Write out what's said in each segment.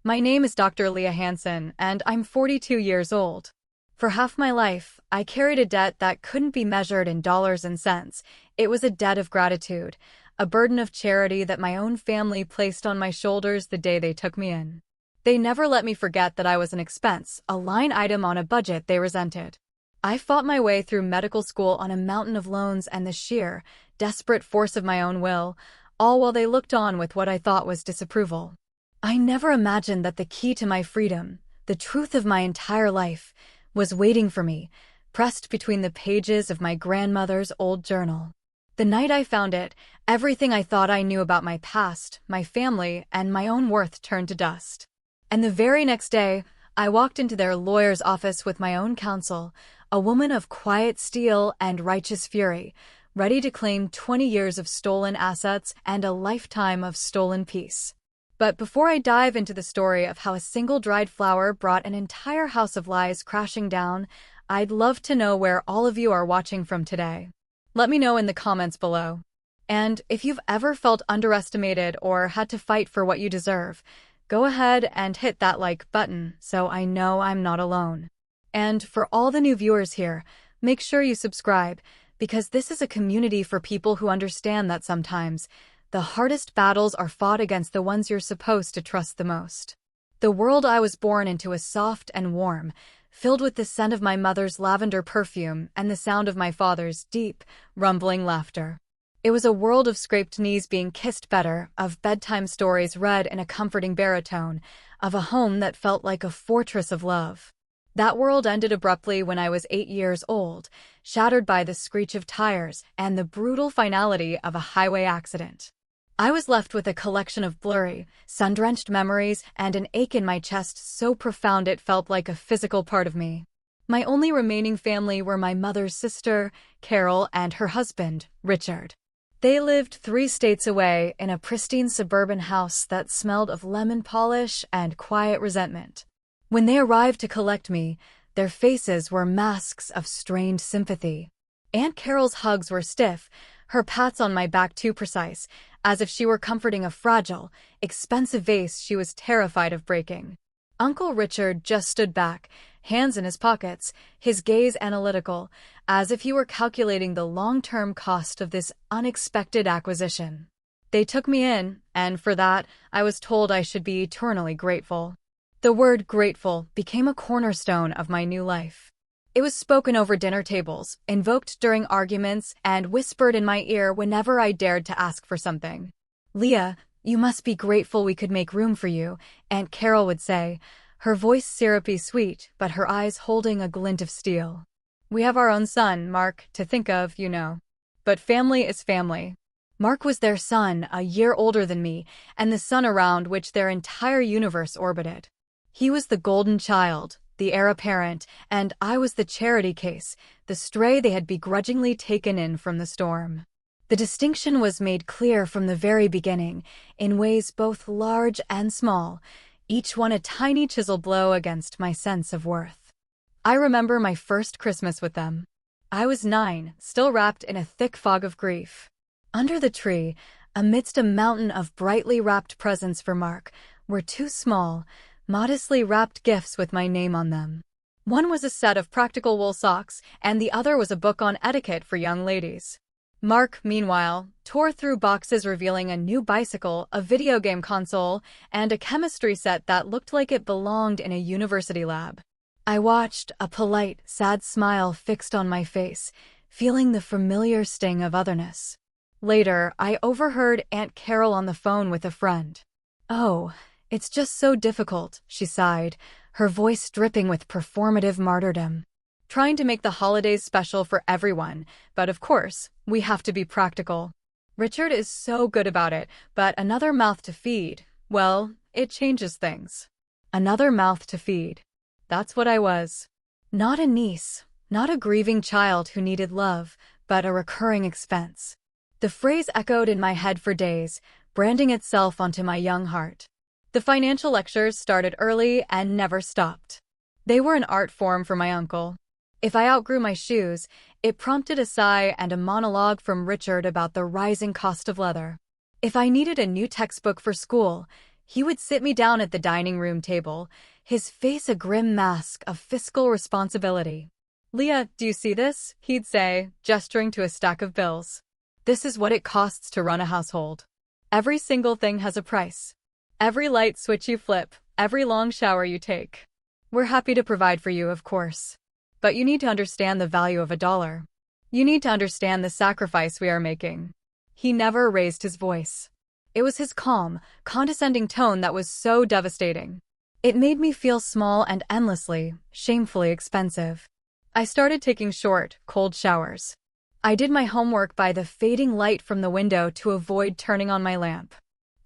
My name is Dr. Leah Hansen, and I'm 42 years old. For half my life, I carried a debt that couldn't be measured in dollars and cents. It was a debt of gratitude, a burden of charity that my own family placed on my shoulders the day they took me in. They never let me forget that I was an expense, a line item on a budget they resented. I fought my way through medical school on a mountain of loans and the sheer, desperate force of my own will, all while they looked on with what I thought was disapproval. I never imagined that the key to my freedom, the truth of my entire life, was waiting for me, pressed between the pages of my grandmother's old journal. The night I found it, everything I thought I knew about my past, my family, and my own worth turned to dust. And the very next day, I walked into their lawyer's office with my own counsel, a woman of quiet steel and righteous fury, ready to claim 20 years of stolen assets and a lifetime of stolen peace. But before I dive into the story of how a single dried flower brought an entire house of lies crashing down, I'd love to know where all of you are watching from today. Let me know in the comments below. And if you've ever felt underestimated or had to fight for what you deserve, go ahead and hit that like button so I know I'm not alone. And for all the new viewers here, make sure you subscribe, because this is a community for people who understand that sometimes the hardest battles are fought against the ones you're supposed to trust the most. The world I was born into was soft and warm, filled with the scent of my mother's lavender perfume and the sound of my father's deep, rumbling laughter. It was a world of scraped knees being kissed better, of bedtime stories read in a comforting baritone, of a home that felt like a fortress of love. That world ended abruptly when I was 8 years old, shattered by the screech of tires and the brutal finality of a highway accident. I was left with a collection of blurry, sun-drenched memories and an ache in my chest so profound it felt like a physical part of me. My only remaining family were my mother's sister, Carol, and her husband, Richard. They lived 3 states away in a pristine suburban house that smelled of lemon polish and quiet resentment. When they arrived to collect me, their faces were masks of strained sympathy. Aunt Carol's hugs were stiff, her pats on my back too precise, as if she were comforting a fragile, expensive vase she was terrified of breaking. Uncle Richard just stood back, hands in his pockets, his gaze analytical, as if he were calculating the long-term cost of this unexpected acquisition. They took me in, and for that, I was told I should be eternally grateful. The word grateful became a cornerstone of my new life. It was spoken over dinner tables, invoked during arguments, and whispered in my ear whenever I dared to ask for something. "Leah, you must be grateful we could make room for you," Aunt Carol would say, her voice syrupy sweet, but her eyes holding a glint of steel. "We have our own son, Mark, to think of, you know. But family is family." Mark was their son, a year older than me, and the sun around which their entire universe orbited. He was the golden child, the heir apparent, and I was the charity case, the stray they had begrudgingly taken in from the storm. The distinction was made clear from the very beginning, in ways both large and small, each one a tiny chisel blow against my sense of worth. I remember my first Christmas with them. I was 9, still wrapped in a thick fog of grief. Under the tree, amidst a mountain of brightly wrapped presents for Mark, were 2 small, modestly wrapped gifts with my name on them. One was a set of practical wool socks, and the other was a book on etiquette for young ladies. Mark, meanwhile, tore through boxes revealing a new bicycle, a video game console, and a chemistry set that looked like it belonged in a university lab. I watched, a polite, sad smile fixed on my face, feeling the familiar sting of otherness. Later, I overheard Aunt Carol on the phone with a friend. "Oh, it's just so difficult," she sighed, her voice dripping with performative martyrdom. "Trying to make the holidays special for everyone, but of course, we have to be practical. Richard is so good about it, but another mouth to feed, well, it changes things." Another mouth to feed. That's what I was. Not a niece, not a grieving child who needed love, but a recurring expense. The phrase echoed in my head for days, branding itself onto my young heart. The financial lectures started early and never stopped. They were an art form for my uncle. If I outgrew my shoes, it prompted a sigh and a monologue from Richard about the rising cost of leather. If I needed a new textbook for school, He would sit me down at the dining room table, his face a grim mask of fiscal responsibility. "Leah, do you see this?" he'd say, gesturing to a stack of bills. "This is what it costs to run a household. Every single thing has a price. Every light switch you flip, every long shower you take. We're happy to provide for you, of course. But you need to understand the value of $1. You need to understand the sacrifice we are making." He never raised his voice. It was his calm, condescending tone that was so devastating. It made me feel small and endlessly, shamefully expensive. I started taking short, cold showers. I did my homework by the fading light from the window to avoid turning on my lamp.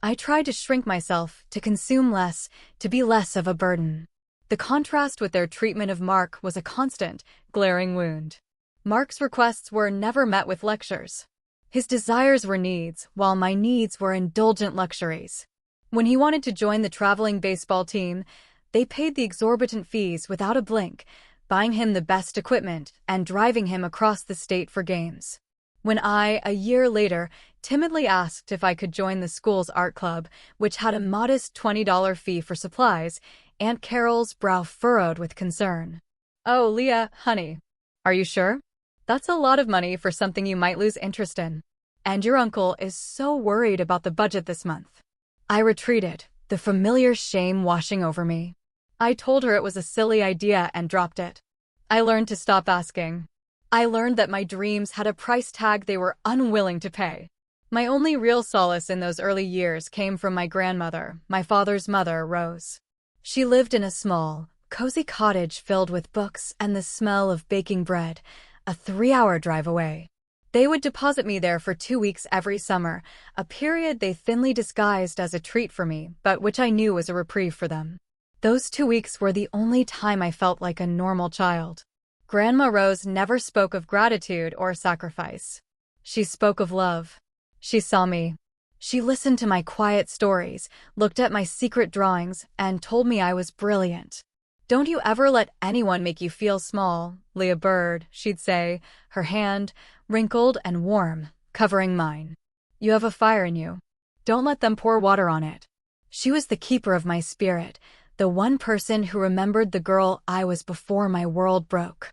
I tried to shrink myself, to consume less, to be less of a burden. The contrast with their treatment of Mark was a constant, glaring wound. Mark's requests were never met with lectures. His desires were needs, while my needs were indulgent luxuries. When he wanted to join the traveling baseball team, they paid the exorbitant fees without a blink, buying him the best equipment and driving him across the state for games. When I, a year later, timidly asked if I could join the school's art club, which had a modest $20 fee for supplies, Aunt Carol's brow furrowed with concern. "Oh, Leah, honey. Are you sure? That's a lot of money for something you might lose interest in. And your uncle is so worried about the budget this month." I retreated, the familiar shame washing over me. I told her it was a silly idea and dropped it. I learned to stop asking. I learned that my dreams had a price tag they were unwilling to pay. My only real solace in those early years came from my grandmother, my father's mother, Rose. She lived in a small, cozy cottage filled with books and the smell of baking bread, a 3-hour drive away. They would deposit me there for 2 weeks every summer, a period they thinly disguised as a treat for me, but which I knew was a reprieve for them. Those 2 weeks were the only time I felt like a normal child. Grandma Rose never spoke of gratitude or sacrifice. She spoke of love. She saw me. She listened to my quiet stories, looked at my secret drawings, and told me I was brilliant. "Don't you ever let anyone make you feel small, Leah Bird," she'd say, her hand, wrinkled and warm, covering mine. "You have a fire in you. Don't let them pour water on it." She was the keeper of my spirit, the one person who remembered the girl I was before my world broke.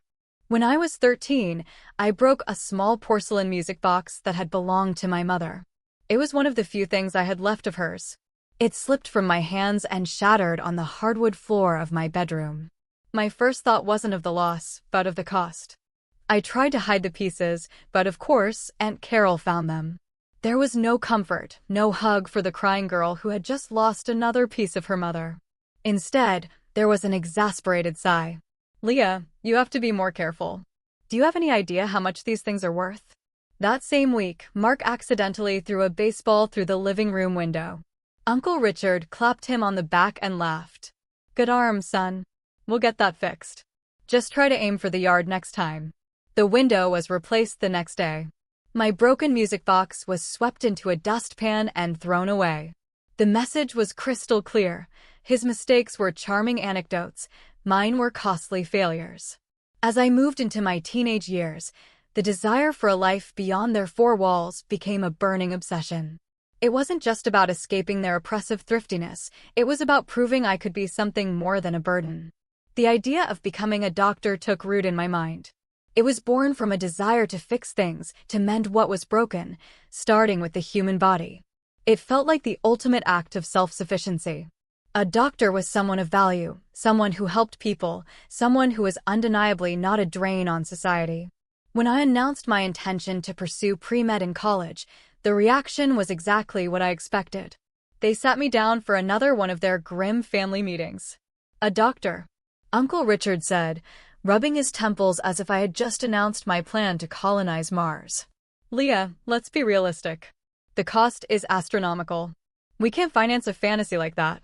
When I was 13, I broke a small porcelain music box that had belonged to my mother. It was one of the few things I had left of hers. It slipped from my hands and shattered on the hardwood floor of my bedroom. My first thought wasn't of the loss, but of the cost. I tried to hide the pieces, but of course, Aunt Carol found them. There was no comfort, no hug for the crying girl who had just lost another piece of her mother. Instead, there was an exasperated sigh. "Leah, you have to be more careful. Do you have any idea how much these things are worth?" That same week, Mark accidentally threw a baseball through the living room window. Uncle Richard clapped him on the back and laughed. "Good arm, son. We'll get that fixed. Just try to aim for the yard next time." The window was replaced the next day. My broken music box was swept into a dustpan and thrown away. The message was crystal clear. His mistakes were charming anecdotes. Mine were costly failures. As I moved into my teenage years, the desire for a life beyond their four walls became a burning obsession. It wasn't just about escaping their oppressive thriftiness, it was about proving I could be something more than a burden. The idea of becoming a doctor took root in my mind. It was born from a desire to fix things, to mend what was broken, starting with the human body. It felt like the ultimate act of self-sufficiency. A doctor was someone of value, someone who helped people, someone who was undeniably not a drain on society. When I announced my intention to pursue pre-med in college, the reaction was exactly what I expected. They sat me down for another one of their grim family meetings. "A doctor," Uncle Richard said, rubbing his temples as if I had just announced my plan to colonize Mars. "Leah, let's be realistic. The cost is astronomical. We can't finance a fantasy like that.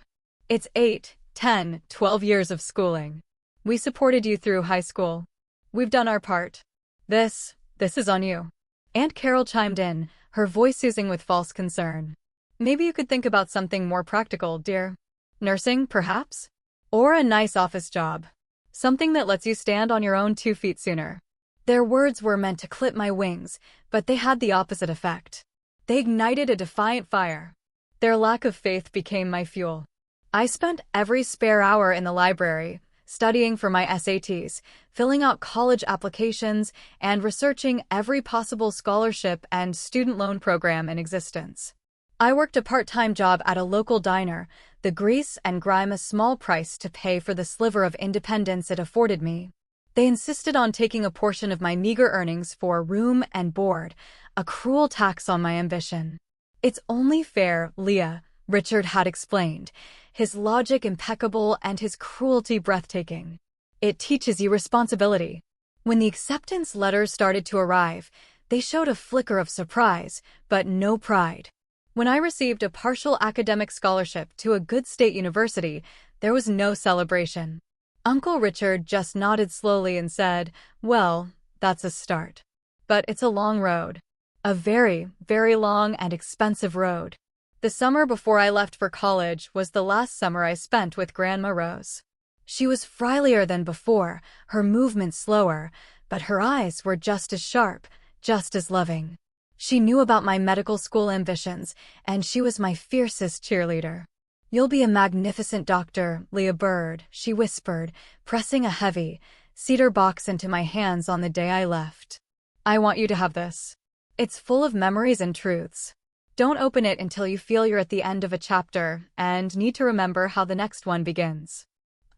It's 8, 10, 12 years of schooling. We supported you through high school. We've done our part. This is on you." Aunt Carol chimed in, her voice oozing with false concern. "Maybe you could think about something more practical, dear. Nursing, perhaps? Or a nice office job. Something that lets you stand on your own 2 feet sooner." Their words were meant to clip my wings, but they had the opposite effect. They ignited a defiant fire. Their lack of faith became my fuel. I spent every spare hour in the library, studying for my SATs, filling out college applications, and researching every possible scholarship and student loan program in existence. I worked a part-time job at a local diner, the grease and grime a small price to pay for the sliver of independence it afforded me. They insisted on taking a portion of my meager earnings for room and board, a cruel tax on my ambition. "It's only fair, Leah," Richard had explained, his logic impeccable and his cruelty breathtaking. "It teaches you responsibility." When the acceptance letters started to arrive, they showed a flicker of surprise, but no pride. When I received a partial academic scholarship to a good state university, there was no celebration. Uncle Richard just nodded slowly and said, "Well, that's a start. But it's a long road. A very, very long and expensive road." The summer before I left for college was the last summer I spent with Grandma Rose. She was frilier than before, her movements slower, but her eyes were just as sharp, just as loving. She knew about my medical school ambitions, and she was my fiercest cheerleader. "You'll be a magnificent doctor, Leah Bird," she whispered, pressing a heavy cedar box into my hands on the day I left. "I want you to have this. It's full of memories and truths. Don't open it until you feel you're at the end of a chapter and need to remember how the next one begins."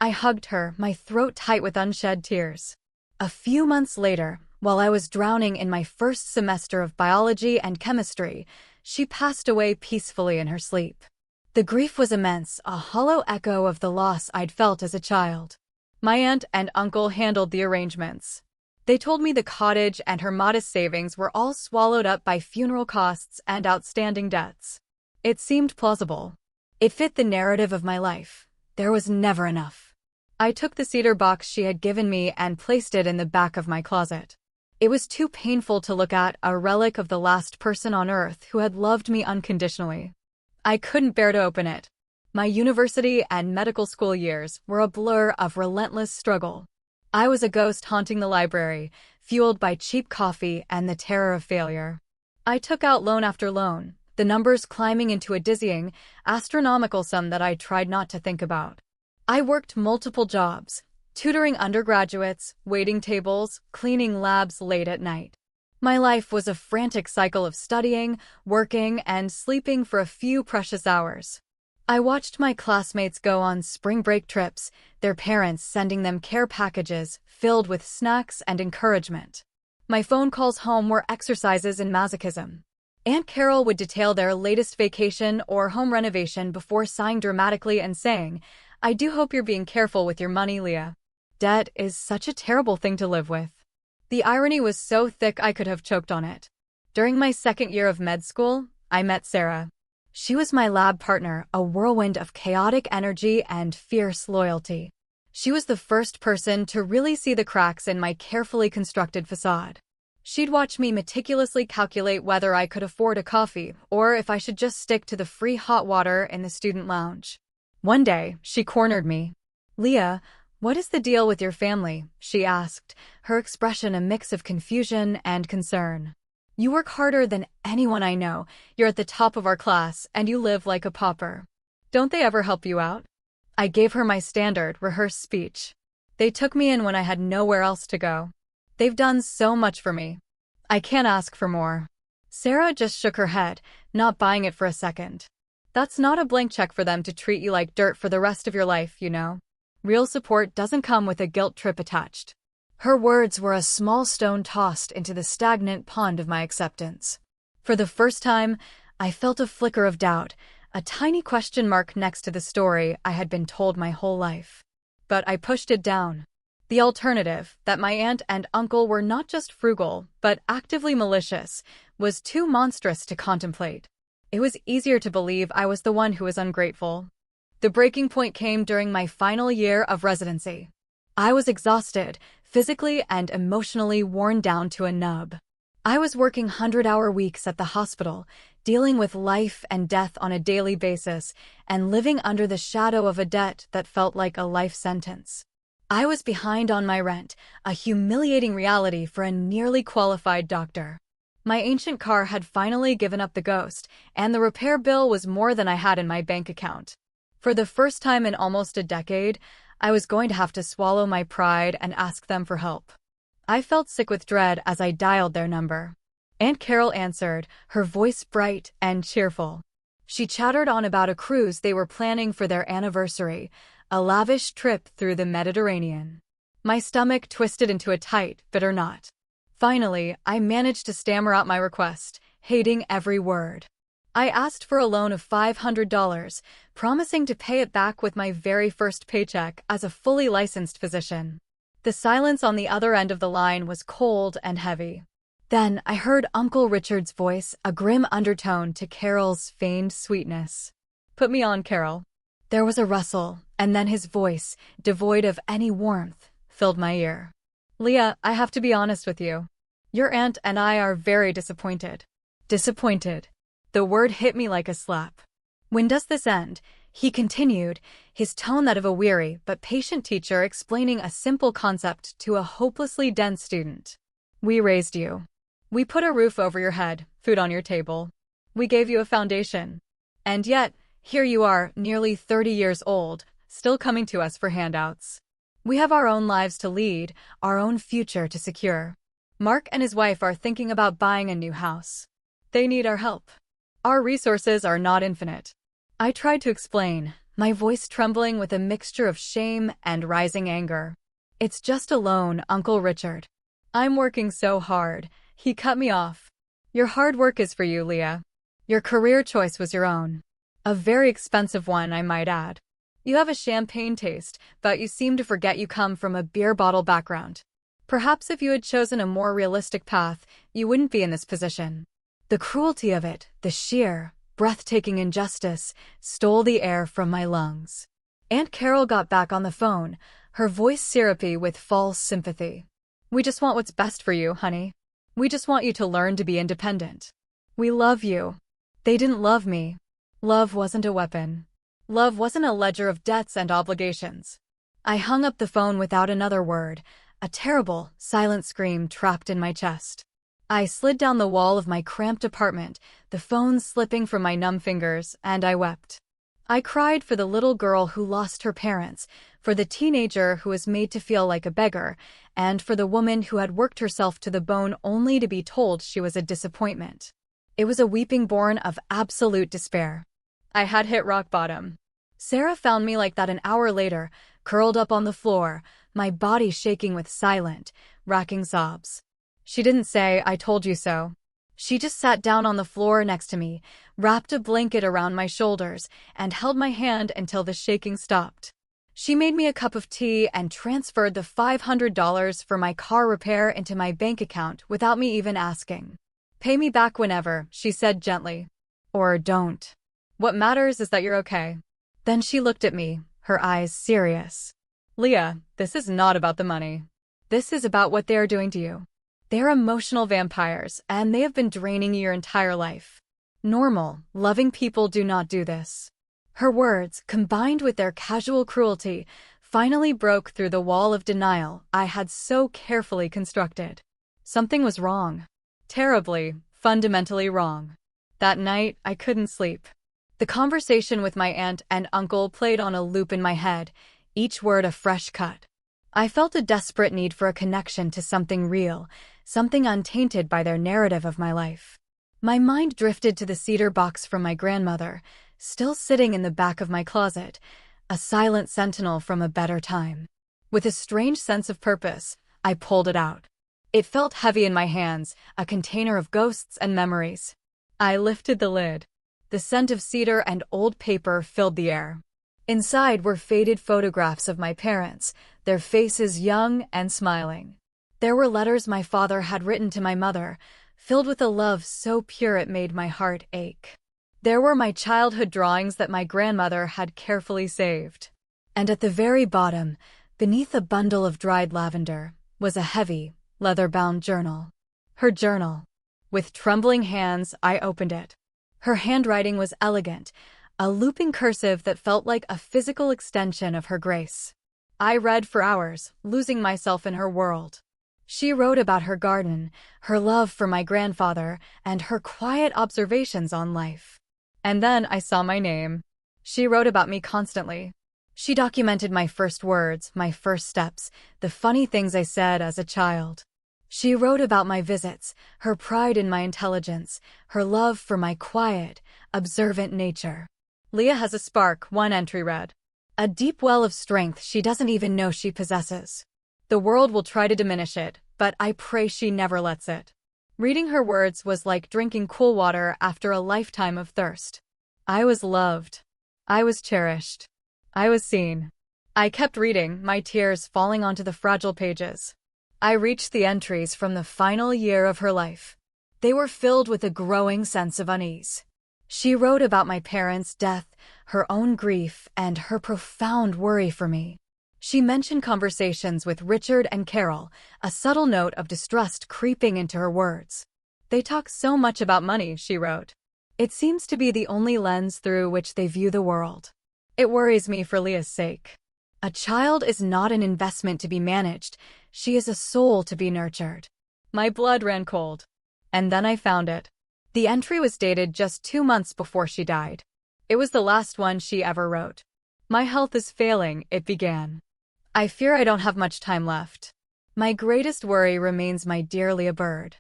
I hugged her, my throat tight with unshed tears. A few months later, while I was drowning in my first semester of biology and chemistry, she passed away peacefully in her sleep. The grief was immense, a hollow echo of the loss I'd felt as a child. My aunt and uncle handled the arrangements. They told me the cottage and her modest savings were all swallowed up by funeral costs and outstanding debts. It seemed plausible. It fit the narrative of my life. There was never enough. I took the cedar box she had given me and placed it in the back of my closet. It was too painful to look at, a relic of the last person on earth who had loved me unconditionally. I couldn't bear to open it. My university and medical school years were a blur of relentless struggle. I was a ghost haunting the library, fueled by cheap coffee and the terror of failure. I took out loan after loan, the numbers climbing into a dizzying, astronomical sum that I tried not to think about. I worked multiple jobs, tutoring undergraduates, waiting tables, cleaning labs late at night. My life was a frantic cycle of studying, working, and sleeping for a few precious hours. I watched my classmates go on spring break trips, their parents sending them care packages filled with snacks and encouragement. My phone calls home were exercises in masochism. Aunt Carol would detail their latest vacation or home renovation before sighing dramatically and saying, "I do hope you're being careful with your money, Leah. Debt is such a terrible thing to live with." The irony was so thick I could have choked on it. During my second year of med school, I met Sarah. She was my lab partner, a whirlwind of chaotic energy and fierce loyalty. She was the first person to really see the cracks in my carefully constructed facade. She'd watch me meticulously calculate whether I could afford a coffee or if I should just stick to the free hot water in the student lounge. One day, she cornered me. "Leah, what is the deal with your family?" she asked, her expression a mix of confusion and concern. "You work harder than anyone I know, you're at the top of our class, and you live like a pauper. Don't they ever help you out?" I gave her my standard, rehearsed speech. "They took me in when I had nowhere else to go. They've done so much for me. I can't ask for more." Sarah just shook her head, not buying it for a second. "That's not a blank check for them to treat you like dirt for the rest of your life, you know. Real support doesn't come with a guilt trip attached." Her words were a small stone tossed into the stagnant pond of my acceptance. For the first time, I felt a flicker of doubt, a tiny question mark next to the story I had been told my whole life. But I pushed it down. The alternative, that my aunt and uncle were not just frugal, but actively malicious, was too monstrous to contemplate. It was easier to believe I was the one who was ungrateful. The breaking point came during my final year of residency. I was exhausted, physically and emotionally worn down to a nub. I was working 100-hour weeks at the hospital, dealing with life and death on a daily basis, and living under the shadow of a debt that felt like a life sentence. I was behind on my rent, a humiliating reality for a nearly qualified doctor. My ancient car had finally given up the ghost, and the repair bill was more than I had in my bank account. For the first time in almost a decade, I was going to have to swallow my pride and ask them for help. I felt sick with dread as I dialed their number. Aunt Carol answered, her voice bright and cheerful. She chattered on about a cruise they were planning for their anniversary, a lavish trip through the Mediterranean. My stomach twisted into a tight, bitter knot. Finally, I managed to stammer out my request, hating every word. I asked for a loan of $500, promising to pay it back with my very first paycheck as a fully licensed physician. The silence on the other end of the line was cold and heavy. Then I heard Uncle Richard's voice, a grim undertone to Carol's feigned sweetness. "Put me on, Carol." There was a rustle, and then his voice, devoid of any warmth, filled my ear. "Leah, I have to be honest with you. Your aunt and I are very disappointed." Disappointed. The word hit me like a slap. "When does this end?" he continued, his tone that of a weary but patient teacher explaining a simple concept to a hopelessly dense student. "We raised you. We put a roof over your head, food on your table. We gave you a foundation. And yet, here you are, nearly 30 years old, still coming to us for handouts. We have our own lives to lead, our own future to secure. Mark and his wife are thinking about buying a new house. They need our help. Our resources are not infinite." I tried to explain, my voice trembling with a mixture of shame and rising anger. "It's just a loan, Uncle Richard. I'm working so hard." He cut me off. "Your hard work is for you, Leah. Your career choice was your own. A very expensive one, I might add. You have a champagne taste, but you seem to forget you come from a beer bottle background. Perhaps if you had chosen a more realistic path, you wouldn't be in this position." The cruelty of it, the sheer, breathtaking injustice, stole the air from my lungs. Aunt Carol got back on the phone, her voice syrupy with false sympathy. "We just want what's best for you, honey. We just want you to learn to be independent. We love you." They didn't love me. Love wasn't a weapon. Love wasn't a ledger of debts and obligations. I hung up the phone without another word, a terrible, silent scream trapped in my chest. I slid down the wall of my cramped apartment, the phone slipping from my numb fingers, and I wept. I cried for the little girl who lost her parents, for the teenager who was made to feel like a beggar, and for the woman who had worked herself to the bone only to be told she was a disappointment. It was a weeping born of absolute despair. I had hit rock bottom. Sarah found me like that an hour later, curled up on the floor, my body shaking with silent, racking sobs. She didn't say, "I told you so." She just sat down on the floor next to me, wrapped a blanket around my shoulders, and held my hand until the shaking stopped. She made me a cup of tea and transferred the $500 for my car repair into my bank account without me even asking. "Pay me back whenever," she said gently. "Or don't. What matters is that you're okay." Then she looked at me, her eyes serious. "Leah, this is not about the money. This is about what they are doing to you. They're emotional vampires, and they have been draining your entire life. Normal, loving people do not do this." Her words, combined with their casual cruelty, finally broke through the wall of denial I had so carefully constructed. Something was wrong. Terribly, fundamentally wrong. That night, I couldn't sleep. The conversation with my aunt and uncle played on a loop in my head, each word a fresh cut. I felt a desperate need for a connection to something real, something untainted by their narrative of my life. My mind drifted to the cedar box from my grandmother, still sitting in the back of my closet, a silent sentinel from a better time. With a strange sense of purpose, I pulled it out. It felt heavy in my hands, a container of ghosts and memories. I lifted the lid. The scent of cedar and old paper filled the air. Inside were faded photographs of my parents, their faces young and smiling. There were letters my father had written to my mother, filled with a love so pure it made my heart ache. There were my childhood drawings that my grandmother had carefully saved. And at the very bottom, beneath a bundle of dried lavender, was a heavy, leather-bound journal. Her journal. With trembling hands, I opened it. Her handwriting was elegant, a looping cursive that felt like a physical extension of her grace. I read for hours, losing myself in her world. She wrote about her garden, her love for my grandfather, and her quiet observations on life. And then I saw my name. She wrote about me constantly. She documented my first words, my first steps, the funny things I said as a child. She wrote about my visits, her pride in my intelligence, her love for my quiet, observant nature. Leah has a spark, one entry read. A deep well of strength she doesn't even know she possesses. The world will try to diminish it, but I pray she never lets it. Reading her words was like drinking cool water after a lifetime of thirst. I was loved. I was cherished. I was seen. I kept reading, my tears falling onto the fragile pages. I reached the entries from the final year of her life. They were filled with a growing sense of unease. She wrote about my parents' death, her own grief, and her profound worry for me. She mentioned conversations with Richard and Carol, a subtle note of distrust creeping into her words. They talk so much about money, she wrote. It seems to be the only lens through which they view the world. It worries me for Leah's sake. A child is not an investment to be managed. She is a soul to be nurtured. My blood ran cold. And then I found it. The entry was dated just 2 months before she died. It was the last one she ever wrote. My health is failing, it began. I fear I don't have much time left. My greatest worry remains my dear Leah Bird.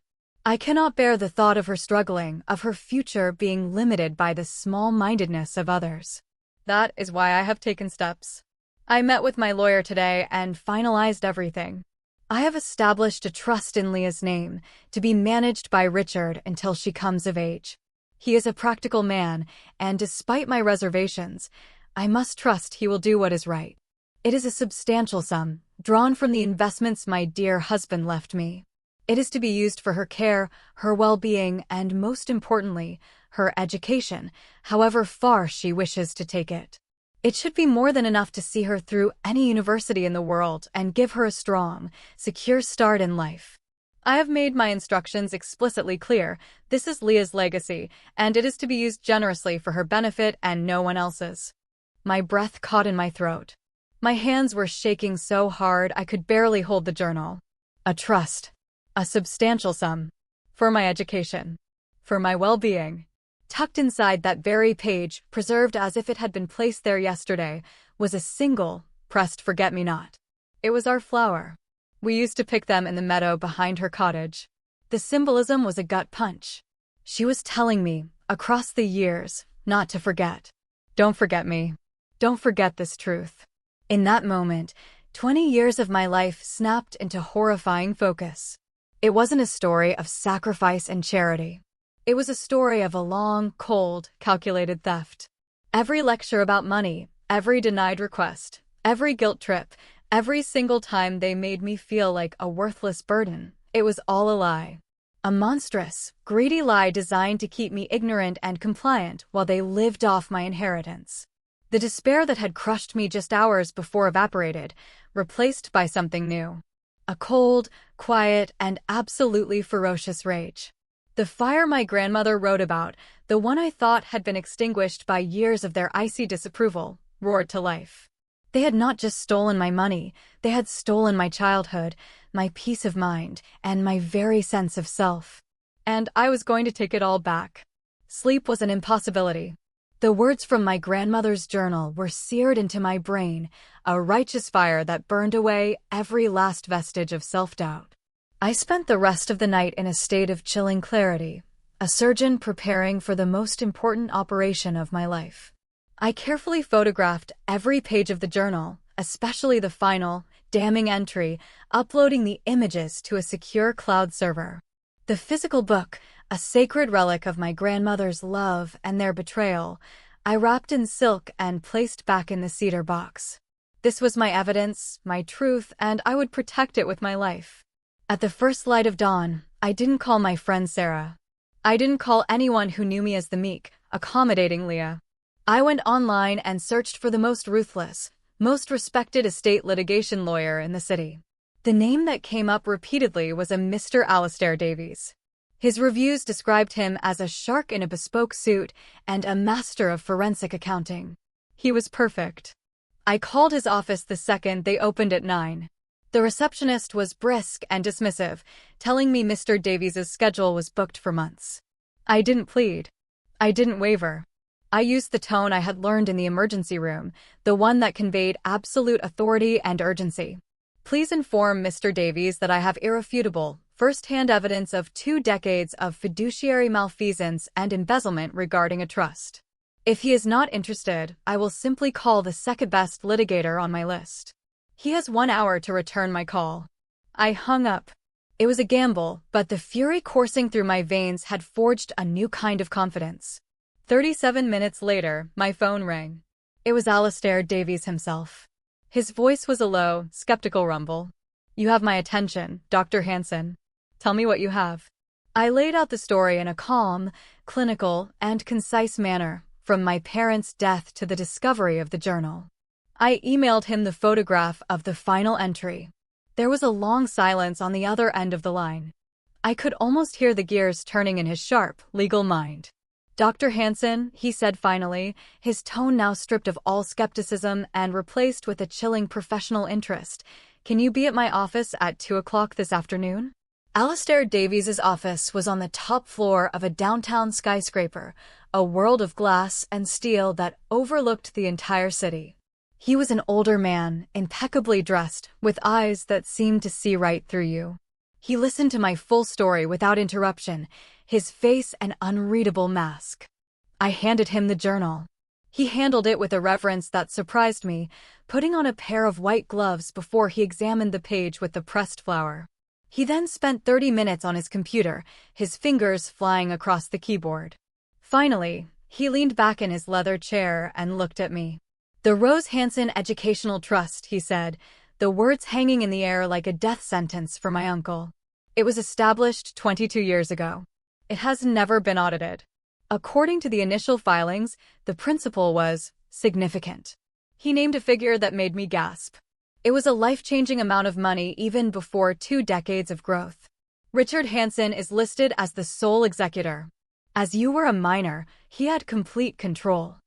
I cannot bear the thought of her struggling, of her future being limited by the small-mindedness of others. That is why I have taken steps. I met with my lawyer today and finalized everything. I have established a trust in Leah's name, to be managed by Richard until she comes of age. He is a practical man, and despite my reservations, I must trust he will do what is right. It is a substantial sum, drawn from the investments my dear husband left me. It is to be used for her care, her well-being, and most importantly, her education, however far she wishes to take it. It should be more than enough to see her through any university in the world and give her a strong, secure start in life. I have made my instructions explicitly clear. This is Leah's legacy, and it is to be used generously for her benefit and no one else's. My breath caught in my throat. My hands were shaking so hard I could barely hold the journal. A trust. A substantial sum. For my education. For my well-being. Tucked inside that very page, preserved as if it had been placed there yesterday, was a single, pressed forget-me-not. It was our flower. We used to pick them in the meadow behind her cottage. The symbolism was a gut punch. She was telling me, across the years, not to forget. Don't forget me. Don't forget this truth. In that moment, 20 years of my life snapped into horrifying focus. It wasn't a story of sacrifice and charity. It was a story of a long, cold, calculated theft. Every lecture about money, every denied request, every guilt trip, every single time they made me feel like a worthless burden, it was all a lie. A monstrous, greedy lie designed to keep me ignorant and compliant while they lived off my inheritance. The despair that had crushed me just hours before evaporated, replaced by something new. A cold, quiet, and absolutely ferocious rage. The fire my grandmother wrote about, the one I thought had been extinguished by years of their icy disapproval, roared to life. They had not just stolen my money, they had stolen my childhood, my peace of mind, and my very sense of self. And I was going to take it all back. Sleep was an impossibility. The words from my grandmother's journal were seared into my brain, a righteous fire that burned away every last vestige of self-doubt. I spent the rest of the night in a state of chilling clarity, a surgeon preparing for the most important operation of my life. I carefully photographed every page of the journal, especially the final, damning entry, uploading the images to a secure cloud server. The physical book, a sacred relic of my grandmother's love and their betrayal, I wrapped in silk and placed back in the cedar box. This was my evidence, my truth, and I would protect it with my life. At the first light of dawn, I didn't call my friend Sarah. I didn't call anyone who knew me as the meek, accommodating Leah. I went online and searched for the most ruthless, most respected estate litigation lawyer in the city. The name that came up repeatedly was a Mr. Alistair Davies. His reviews described him as a shark in a bespoke suit and a master of forensic accounting. He was perfect. I called his office the second they opened at 9:30 The receptionist was brisk and dismissive, telling me Mr. Davies's schedule was booked for months. I didn't plead. I didn't waver. I used the tone I had learned in the emergency room, the one that conveyed absolute authority and urgency. Please inform Mr. Davies that I have irrefutable, first-hand evidence of 2 decades of fiduciary malfeasance and embezzlement regarding a trust. If he is not interested, I will simply call the second-best litigator on my list. He has 1 hour to return my call. I hung up. It was a gamble, but the fury coursing through my veins had forged a new kind of confidence. 37 minutes later, my phone rang. It was Alistair Davies himself. His voice was a low, skeptical rumble. "You have my attention, Dr. Hansen. Tell me what you have." I laid out the story in a calm, clinical, and concise manner, from my parents' death to the discovery of the journal. I emailed him the photograph of the final entry. There was a long silence on the other end of the line. I could almost hear the gears turning in his sharp, legal mind. "Dr. Hansen," he said finally, his tone now stripped of all skepticism and replaced with a chilling professional interest, "can you be at my office at 2 o'clock this afternoon?" Alistair Davies's office was on the top floor of a downtown skyscraper, a world of glass and steel that overlooked the entire city. He was an older man, impeccably dressed, with eyes that seemed to see right through you. He listened to my full story without interruption, his face an unreadable mask. I handed him the journal. He handled it with a reverence that surprised me, putting on a pair of white gloves before he examined the page with the pressed flower. He then spent 30 minutes on his computer, his fingers flying across the keyboard. Finally, he leaned back in his leather chair and looked at me. "The Rose Hansen Educational Trust," he said, the words hanging in the air like a death sentence for my uncle. "It was established 22 years ago. It has never been audited. According to the initial filings, the principal was significant." He named a figure that made me gasp. It was a life-changing amount of money even before 2 decades of growth. "Richard Hansen is listed as the sole executor. As you were a minor, he had complete control.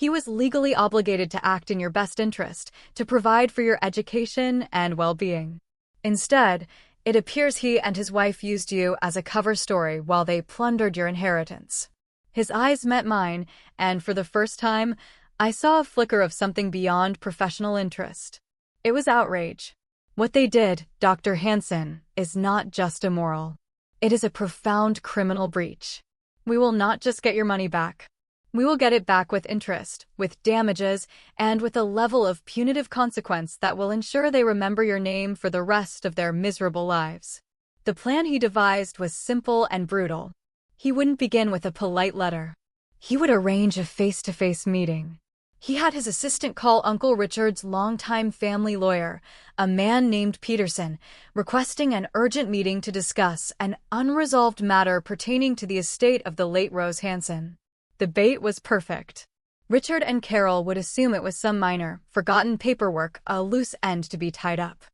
He was legally obligated to act in your best interest, to provide for your education and well-being. Instead, it appears he and his wife used you as a cover story while they plundered your inheritance." His eyes met mine, and for the first time, I saw a flicker of something beyond professional interest. It was outrage. What they did, Dr. Hansen, is not just immoral. It is a profound criminal breach. We will not just get your money back. We will get it back with interest, with damages, and with a level of punitive consequence that will ensure they remember your name for the rest of their miserable lives. The plan he devised was simple and brutal. He wouldn't begin with a polite letter. He would arrange a face-to-face meeting. He had his assistant call Uncle Richard's longtime family lawyer, a man named Peterson, requesting an urgent meeting to discuss an unresolved matter pertaining to the estate of the late Rose Hansen. The bait was perfect. Richard and Carol would assume it was some minor, forgotten paperwork, a loose end to be tied up.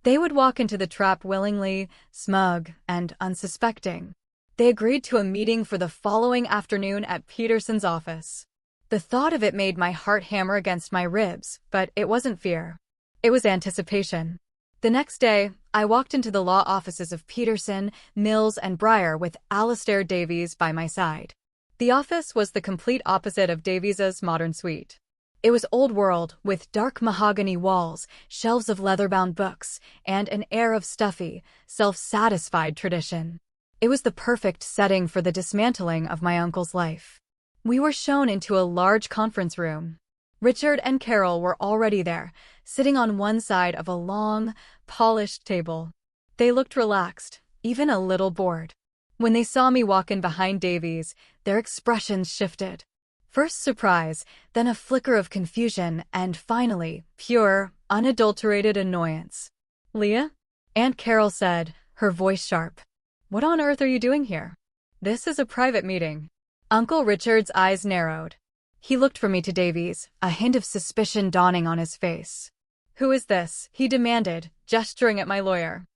They would walk into the trap willingly, smug, and unsuspecting. They agreed to a meeting for the following afternoon at Peterson's office. The thought of it made my heart hammer against my ribs, but it wasn't fear. It was anticipation. The next day, I walked into the law offices of Peterson, Mills, and Breyer with Alistair Davies by my side. The office was the complete opposite of Davies's modern suite. It was old world, with dark mahogany walls, shelves of leather-bound books, and an air of stuffy, self-satisfied tradition. It was the perfect setting for the dismantling of my uncle's life. We were shown into a large conference room. Richard and Carol were already there, sitting on one side of a long, polished table. They looked relaxed, even a little bored. When they saw me walk in behind Davies, their expressions shifted. First surprise, then a flicker of confusion, and finally, pure, unadulterated annoyance. "Leah?" Aunt Carol said, her voice sharp. "What on earth are you doing here? This is a private meeting." Uncle Richard's eyes narrowed. He looked from me to Davies, a hint of suspicion dawning on his face. "Who is this?" he demanded, gesturing at my lawyer.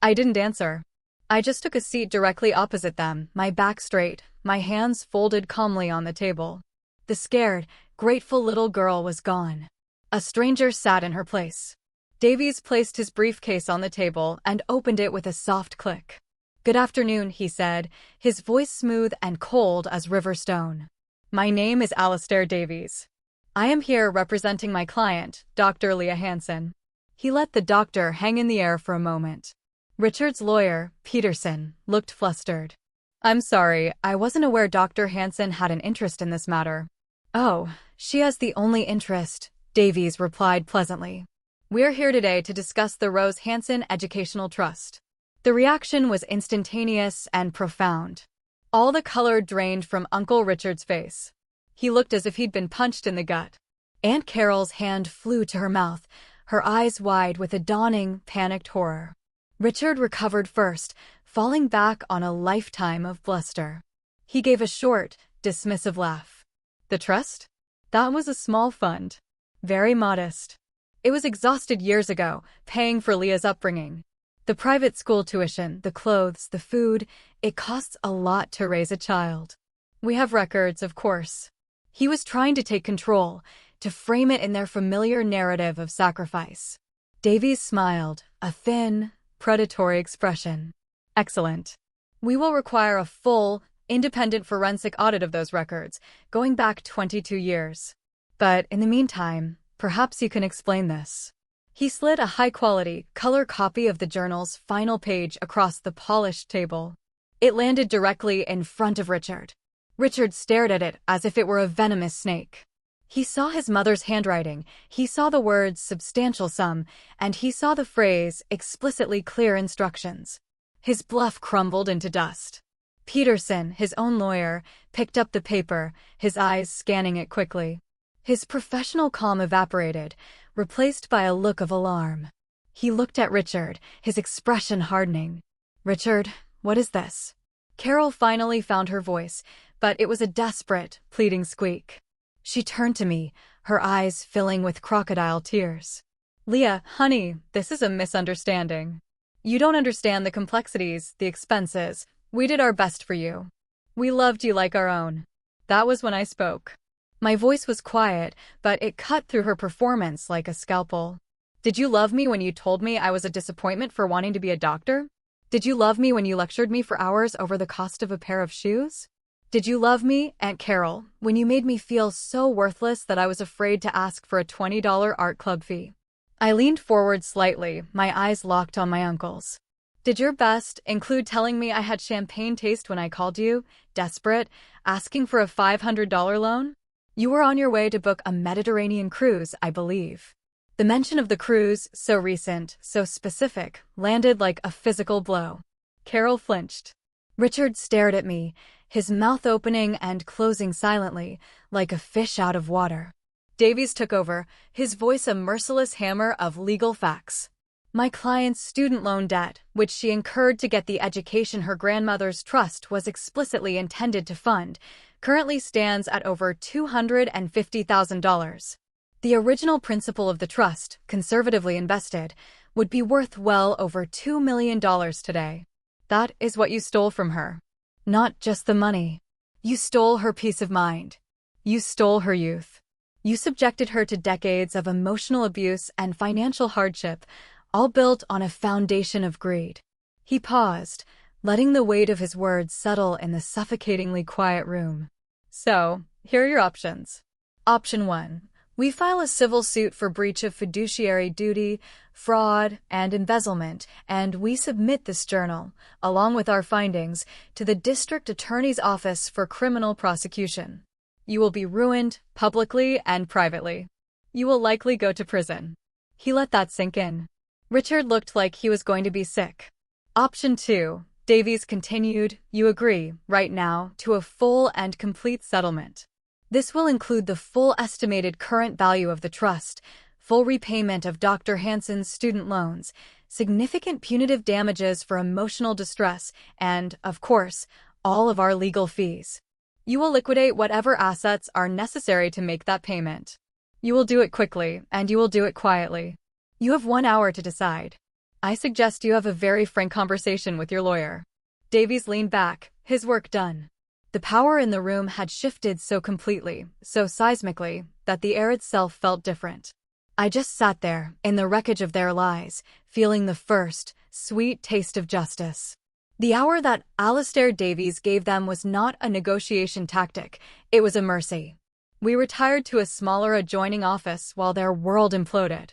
I didn't answer. I just took a seat directly opposite them, my back straight, my hands folded calmly on the table. The scared, grateful little girl was gone. A stranger sat in her place. Davies placed his briefcase on the table and opened it with a soft click. "Good afternoon," he said, his voice smooth and cold as river stone. "My name is Alistair Davies. I am here representing my client, Dr. Leah Hansen." He let the doctor hang in the air for a moment. Richard's lawyer, Peterson, looked flustered. "I'm sorry, I wasn't aware Dr. Hansen had an interest in this matter." "Oh, she has the only interest," Davies replied pleasantly. "We're here today to discuss the Rose Hansen Educational Trust." The reaction was instantaneous and profound. All the color drained from Uncle Richard's face. He looked as if he'd been punched in the gut. Aunt Carol's hand flew to her mouth, her eyes wide with a dawning, panicked horror. Richard recovered first, falling back on a lifetime of bluster. He gave a short, dismissive laugh. The trust? That was a small fund. Very modest. It was exhausted years ago, paying for Leah's upbringing. The private school tuition, the clothes, the food, it costs a lot to raise a child. We have records, of course. He was trying to take control, to frame it in their familiar narrative of sacrifice. Davies smiled, a thin, predatory expression. "Excellent. We will require a full, independent forensic audit of those records, going back 22 years. But in the meantime, perhaps you can explain this." He slid a high-quality, color copy of the journal's final page across the polished table. It landed directly in front of Richard. Richard stared at it as if it were a venomous snake. He saw his mother's handwriting, he saw the words "substantial sum," and he saw the phrase "explicitly clear instructions." His bluff crumbled into dust. Peterson, his own lawyer, picked up the paper, his eyes scanning it quickly. His professional calm evaporated, replaced by a look of alarm. He looked at Richard, his expression hardening. "Richard, what is this?" Carol finally found her voice, but it was a desperate, pleading squeak. She turned to me, her eyes filling with crocodile tears. "Leah, honey, this is a misunderstanding. You don't understand the complexities, the expenses. We did our best for you. We loved you like our own." That was when I spoke. My voice was quiet, but it cut through her performance like a scalpel. "Did you love me when you told me I was a disappointment for wanting to be a doctor? Did you love me when you lectured me for hours over the cost of a pair of shoes? Did you love me, Aunt Carol, when you made me feel so worthless that I was afraid to ask for a $20 art club fee?" I leaned forward slightly, my eyes locked on my uncle's. "Did your best include telling me I had champagne taste when I called you, desperate, asking for a $500 loan? You were on your way to book a Mediterranean cruise, I believe." The mention of the cruise, so recent, so specific, landed like a physical blow. Carol flinched. Richard stared at me, his mouth opening and closing silently, like a fish out of water. Davies took over, his voice a merciless hammer of legal facts. "My client's student loan debt, which she incurred to get the education her grandmother's trust was explicitly intended to fund, currently stands at over $250,000. The original principal of the trust, conservatively invested, would be worth well over $2 million today. That is what you stole from her. Not just the money. You stole her peace of mind. You stole her youth. You subjected her to decades of emotional abuse and financial hardship, all built on a foundation of greed." He paused, letting the weight of his words settle in the suffocatingly quiet room. "So, here are your options. Option 1. We file a civil suit for breach of fiduciary duty, fraud, and embezzlement, and we submit this journal, along with our findings, to the district attorney's office for criminal prosecution. You will be ruined, publicly and privately. You will likely go to prison." He let that sink in. Richard looked like he was going to be sick. "Option 2, Davies continued, you agree, right now, to a full and complete settlement. This will include the full estimated current value of the trust, full repayment of Dr. Hansen's student loans, significant punitive damages for emotional distress, and, of course, all of our legal fees. You will liquidate whatever assets are necessary to make that payment. You will do it quickly, and you will do it quietly. You have 1 hour to decide. I suggest you have a very frank conversation with your lawyer." Davies leaned back, his work done. The power in the room had shifted so completely, so seismically, that the air itself felt different. I just sat there, in the wreckage of their lies, feeling the first, sweet taste of justice. The hour that Alastair Davies gave them was not a negotiation tactic, it was a mercy. We retired to a smaller adjoining office while their world imploded.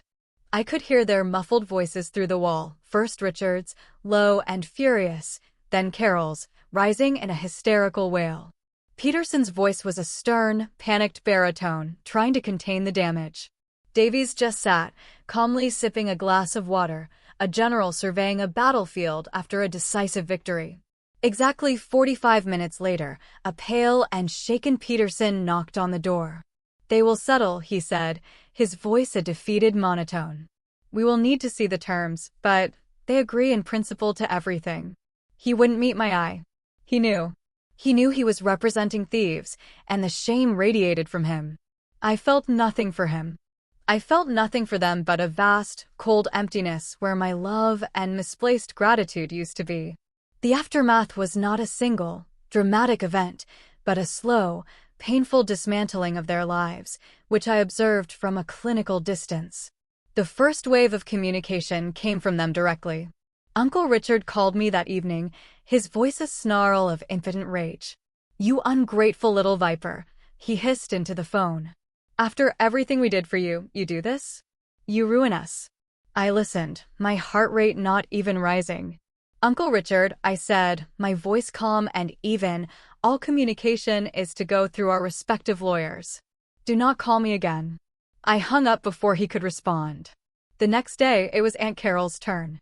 I could hear their muffled voices through the wall, first Richard's, low and furious, then Carol's, rising in a hysterical wail. Peterson's voice was a stern, panicked baritone, trying to contain the damage. Davies just sat, calmly sipping a glass of water, a general surveying a battlefield after a decisive victory. Exactly 45 minutes later, a pale and shaken Peterson knocked on the door. "They will settle," he said, his voice a defeated monotone. "We will need to see the terms, but they agree in principle to everything." He wouldn't meet my eye. He knew. He knew he was representing thieves, and the shame radiated from him. I felt nothing for him. I felt nothing for them but a vast, cold emptiness where my love and misplaced gratitude used to be. The aftermath was not a single, dramatic event, but a slow, painful dismantling of their lives, which I observed from a clinical distance. The first wave of communication came from them directly. Uncle Richard called me that evening, his voice a snarl of impotent rage. "You ungrateful little viper," he hissed into the phone. "After everything we did for you, you do this? You ruin us." I listened, my heart rate not even rising. "Uncle Richard," I said, my voice calm and even, "all communication is to go through our respective lawyers. Do not call me again." I hung up before he could respond. The next day, it was Aunt Carol's turn.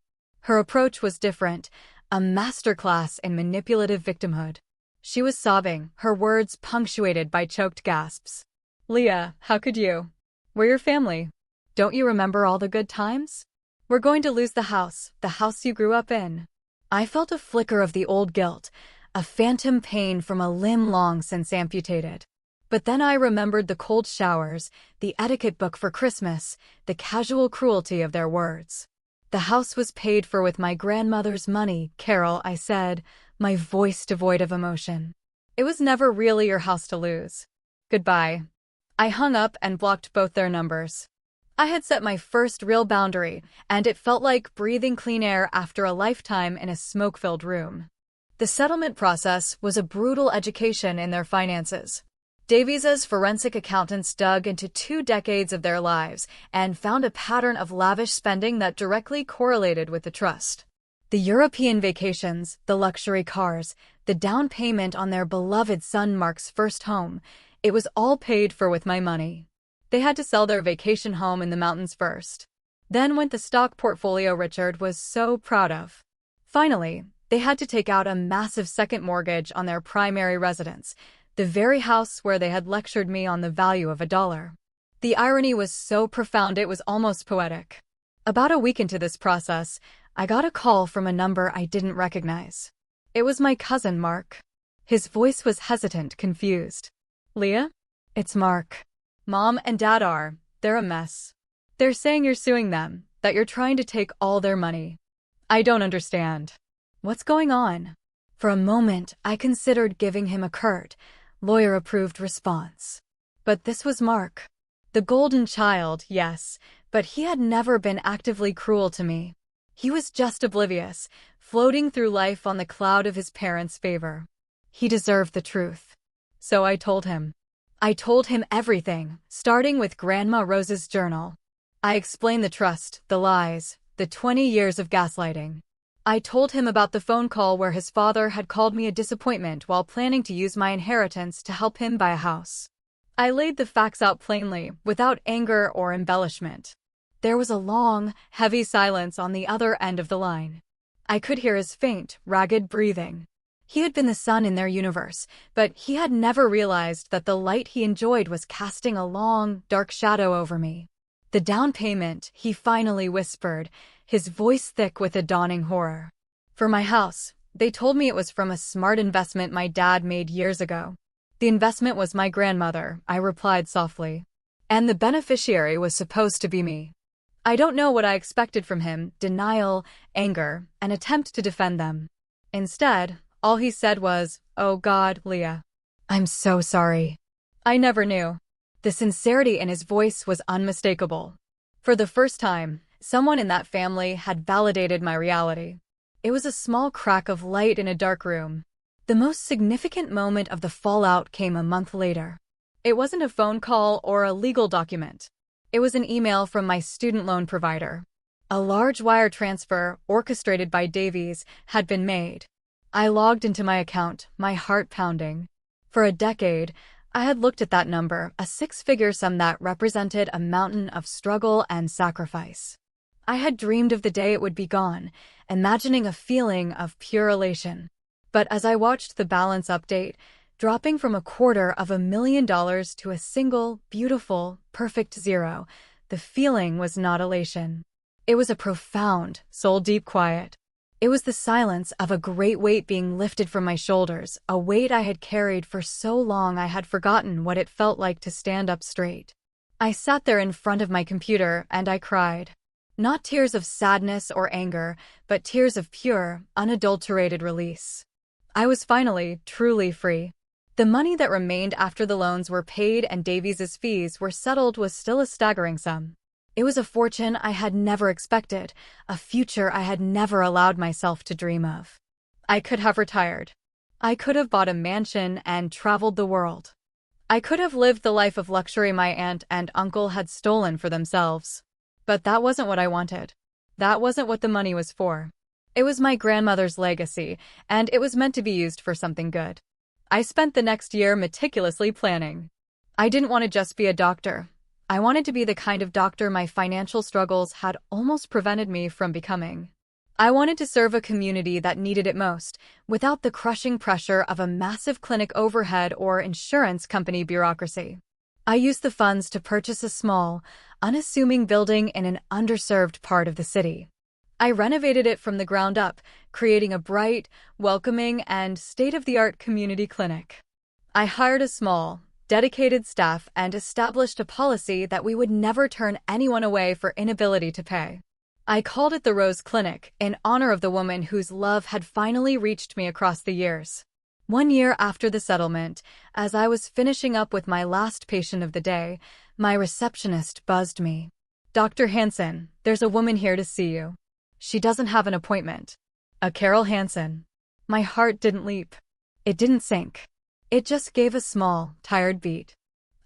Her approach was different, a masterclass in manipulative victimhood. She was sobbing, her words punctuated by choked gasps. "Leah, how could you? We're your family. Don't you remember all the good times? We're going to lose the house you grew up in." I felt a flicker of the old guilt, a phantom pain from a limb long since amputated. But then I remembered the cold showers, the etiquette book for Christmas, the casual cruelty of their words. "The house was paid for with my grandmother's money, Carol," I said, my voice devoid of emotion. "It was never really your house to lose. Goodbye." I hung up and blocked both their numbers. I had set my first real boundary, and it felt like breathing clean air after a lifetime in a smoke-filled room. The settlement process was a brutal education in their finances. Davies's forensic accountants dug into 2 decades of their lives and found a pattern of lavish spending that directly correlated with the trust. The European vacations, the luxury cars, the down payment on their beloved son Mark's first home, it was all paid for with my money. They had to sell their vacation home in the mountains first. Then went the stock portfolio Richard was so proud of. Finally, they had to take out a massive second mortgage on their primary residence, the very house where they had lectured me on the value of $1. The irony was so profound it was almost poetic. About a week into this process, I got a call from a number I didn't recognize. It was my cousin Mark. His voice was hesitant, confused. "Leah? It's Mark. Mom and Dad they're a mess. They're saying you're suing them, that you're trying to take all their money. I don't understand. What's going on?" For a moment, I considered giving him a curt, lawyer-approved response. But this was Mark. The golden child, yes, but he had never been actively cruel to me. He was just oblivious, floating through life on the cloud of his parents' favor. He deserved the truth. So I told him. I told him everything, starting with Grandma Rose's journal. I explained the trust, the lies, the 20 years of gaslighting. I told him about the phone call where his father had called me a disappointment while planning to use my inheritance to help him buy a house. I laid the facts out plainly, without anger or embellishment. There was a long, heavy silence on the other end of the line. I could hear his faint, ragged breathing. He had been the sun in their universe, but he had never realized that the light he enjoyed was casting a long, dark shadow over me. "The down payment," he finally whispered, his voice thick with a dawning horror. "For my house, they told me it was from a smart investment my dad made years ago." "The investment was my grandmother," I replied softly. "And the beneficiary was supposed to be me." I don't know what I expected from him, denial, anger, an attempt to defend them. Instead, all he said was, "Oh God, Leah. I'm so sorry." I never knew. The sincerity in his voice was unmistakable. For the first time, someone in that family had validated my reality. It was a small crack of light in a dark room. The most significant moment of the fallout came a month later. It wasn't a phone call or a legal document. It was an email from my student loan provider. A large wire transfer, orchestrated by Davies, had been made. I logged into my account, my heart pounding. For a decade, I had looked at that number, a six-figure sum that represented a mountain of struggle and sacrifice. I had dreamed of the day it would be gone, imagining a feeling of pure elation. But as I watched the balance update, dropping from $250,000 to a single, beautiful, perfect zero, the feeling was not elation. It was a profound, soul-deep quiet. It was the silence of a great weight being lifted from my shoulders, a weight I had carried for so long I had forgotten what it felt like to stand up straight. I sat there in front of my computer and I cried. Not tears of sadness or anger, but tears of pure, unadulterated release. I was finally, truly free. The money that remained after the loans were paid and Davies's fees were settled was still a staggering sum. It was a fortune I had never expected, a future I had never allowed myself to dream of. I could have retired. I could have bought a mansion and traveled the world. I could have lived the life of luxury my aunt and uncle had stolen for themselves. But that wasn't what I wanted. That wasn't what the money was for. It was my grandmother's legacy, and it was meant to be used for something good. I spent the next year meticulously planning. I didn't want to just be a doctor. I wanted to be the kind of doctor my financial struggles had almost prevented me from becoming. I wanted to serve a community that needed it most, without the crushing pressure of a massive clinic overhead or insurance company bureaucracy. I used the funds to purchase a small, unassuming building in an underserved part of the city. I renovated it from the ground up, creating a bright, welcoming, and state-of-the-art community clinic. I hired a small, dedicated staff and established a policy that we would never turn anyone away for inability to pay. I called it the Rose Clinic, in honor of the woman whose love had finally reached me across the years. 1 year after the settlement, as I was finishing up with my last patient of the day, my receptionist buzzed me. "Dr. Hansen, there's a woman here to see you. She doesn't have an appointment." A Carol Hansen. My heart didn't leap. It didn't sink. It just gave a small, tired beat.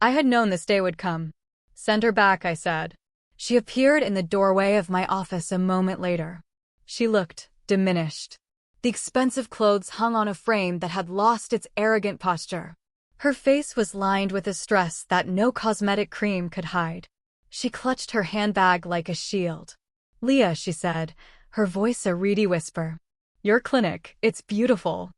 I had known this day would come. "Send her back," I said. She appeared in the doorway of my office a moment later. She looked diminished. The expensive clothes hung on a frame that had lost its arrogant posture. Her face was lined with a stress that no cosmetic cream could hide. She clutched her handbag like a shield. "Leah," she said, her voice a reedy whisper. "Your clinic, it's beautiful."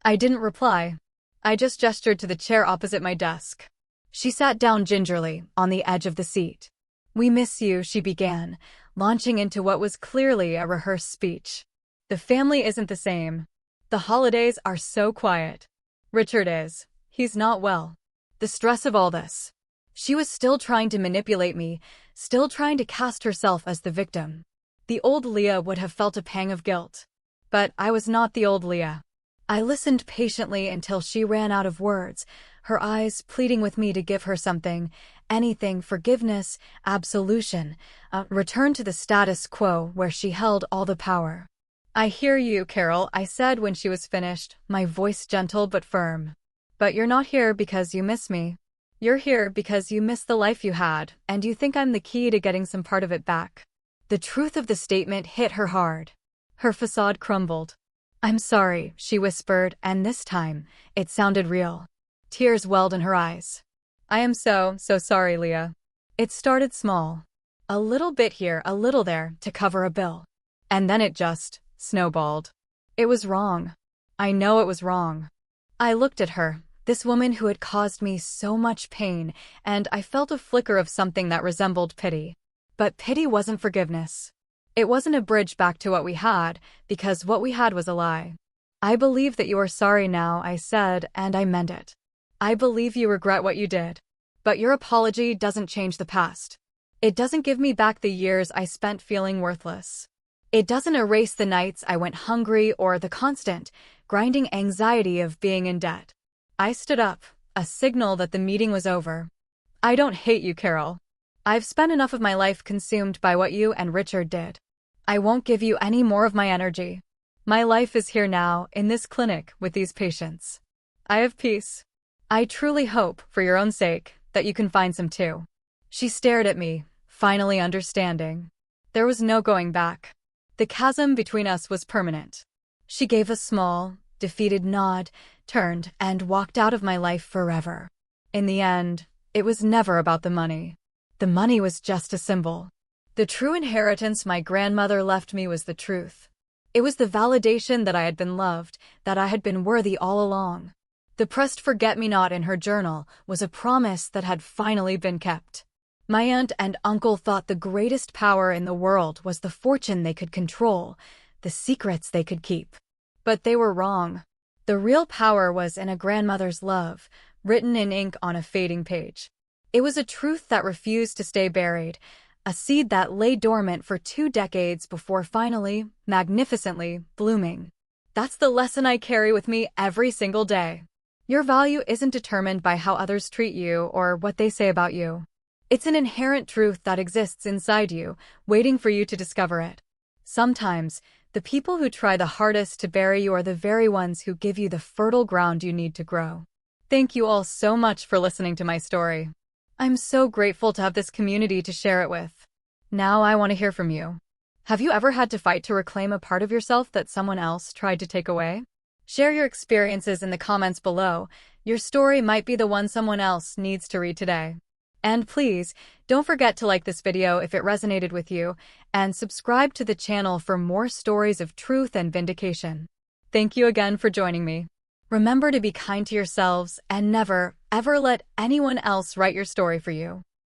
I didn't reply. I just gestured to the chair opposite my desk. She sat down gingerly, on the edge of the seat. "We miss you," she began, launching into what was clearly a rehearsed speech. "The family isn't the same. The holidays are so quiet. Richard is. He's not well. The stress of all this." She was still trying to manipulate me, still trying to cast herself as the victim. The old Leah would have felt a pang of guilt. But I was not the old Leah. I listened patiently until she ran out of words, her eyes pleading with me to give her something, anything, forgiveness, absolution, a return to the status quo where she held all the power. "I hear you, Carol," I said when she was finished, my voice gentle but firm. "But you're not here because you miss me. You're here because you miss the life you had, and you think I'm the key to getting some part of it back." The truth of the statement hit her hard. Her facade crumbled. "I'm sorry," she whispered, and this time, it sounded real. Tears welled in her eyes. "I am so sorry, Leah. It started small. A little bit here, a little there, to cover a bill. And then it just snowballed. It was wrong. I know it was wrong." I looked at her, this woman who had caused me so much pain, and I felt a flicker of something that resembled pity. But pity wasn't forgiveness. It wasn't a bridge back to what we had, because what we had was a lie. "I believe that you are sorry now," I said, and I meant it. "I believe you regret what you did. But your apology doesn't change the past. It doesn't give me back the years I spent feeling worthless. It doesn't erase the nights I went hungry or the constant, grinding anxiety of being in debt." I stood up, a signal that the meeting was over. "I don't hate you, Carol. I've spent enough of my life consumed by what you and Richard did. I won't give you any more of my energy. My life is here now, in this clinic, with these patients. I have peace. I truly hope, for your own sake, that you can find some too. She stared at me, finally understanding. There was no going back. The chasm between us was permanent. She gave a small, defeated nod, turned, and walked out of my life forever. In the end, it was never about the money. The money was just a symbol. The true inheritance my grandmother left me was the truth. It was the validation that I had been loved, that I had been worthy all along. The pressed forget-me-not in her journal was a promise that had finally been kept. My aunt and uncle thought the greatest power in the world was the fortune they could control, the secrets they could keep. But they were wrong. The real power was in a grandmother's love, written in ink on a fading page. It was a truth that refused to stay buried, a seed that lay dormant for 2 decades before finally, magnificently, blooming. That's the lesson I carry with me every single day. Your value isn't determined by how others treat you or what they say about you. It's an inherent truth that exists inside you, waiting for you to discover it. Sometimes, the people who try the hardest to bury you are the very ones who give you the fertile ground you need to grow. Thank you all so much for listening to my story. I'm so grateful to have this community to share it with. Now I want to hear from you. Have you ever had to fight to reclaim a part of yourself that someone else tried to take away? Share your experiences in the comments below. Your story might be the one someone else needs to read today. And please, don't forget to like this video if it resonated with you, and subscribe to the channel for more stories of truth and vindication. Thank you again for joining me. Remember to be kind to yourselves and never, ever let anyone else write your story for you.